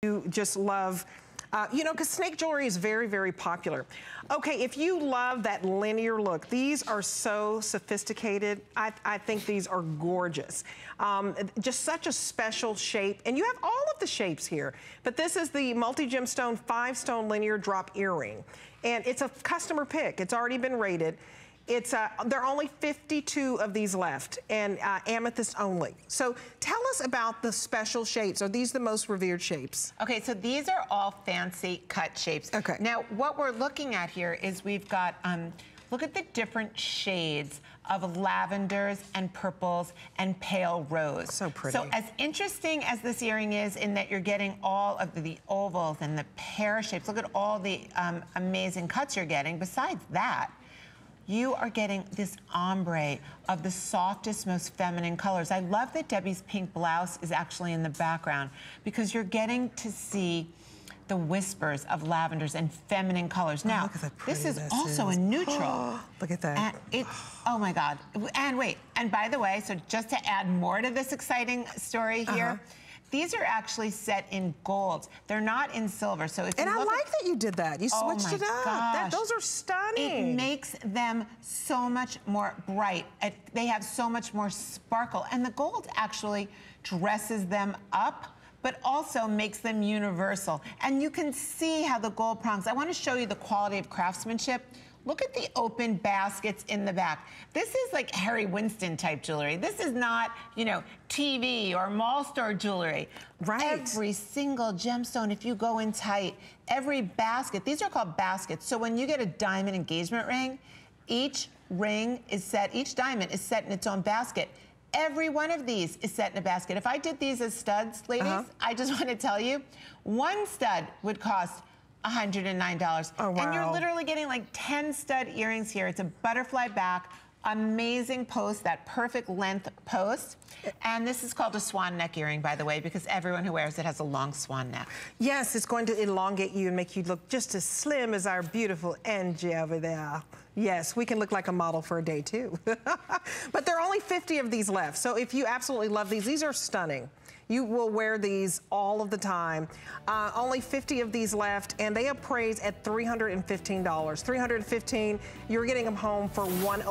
you just love, you know, because snake jewelry is very, very popular. Okay, if you love that linear look, these are so sophisticated. I think these are gorgeous. Just such a special shape, and you have all of the shapes here. But this is the Multigemstone 5-Stone linear drop earring, and it's a customer pick. It's already been rated. It's there are only 52 of these left, and amethyst only. So tell us about the special shapes. Are these the most revered shapes? Okay, so these are all fancy cut shapes. Okay. Now, what we're looking at here is we've got, look at the different shades of lavenders and purples and pale rose. So pretty. So as interesting as this earring is in that you're getting all of the ovals and the pear shapes, look at all the amazing cuts you're getting. Besides that, you are getting this ombre of the softest, most feminine colors. I love that Debbie's pink blouse is actually in the background because you're getting to see the whispers of lavenders and feminine colors. Now, look at that pretty this is also a neutral. Look at that. And it, oh my God. And wait, and by the way, so just to add more to this exciting story here, these are actually set in golds. They're not in silver. So if and you I look like that you did that. You switched it up. Those are stunning. It makes them so much more bright. They have so much more sparkle. And the gold actually dresses them up, but also makes them universal. And you can see how the gold prongs, I want to show you the quality of craftsmanship. Look at the open baskets in the back. This is like Harry Winston type jewelry. This is not, you know, TV or mall store jewelry. Right. Every single gemstone, if you go in tight, every basket, these are called baskets. So when you get a diamond engagement ring, each ring is set, each diamond is set in its own basket. Every one of these is set in a basket. If I did these as studs, ladies, I just want to tell you, one stud would cost $109. Oh, wow. And you're literally getting like 10 stud earrings here. It's a butterfly back, amazing post, that perfect length post. And this is called a swan neck earring, by the way, because everyone who wears it has a long swan neck. Yes, it's going to elongate you and make you look just as slim as our beautiful Angie over there. Yes, we can look like a model for a day too. But there are only 50 of these left. So if you absolutely love these are stunning. You will wear these all of the time. Only 50 of these left, and they appraise at $315. $315, you're getting them home for $109.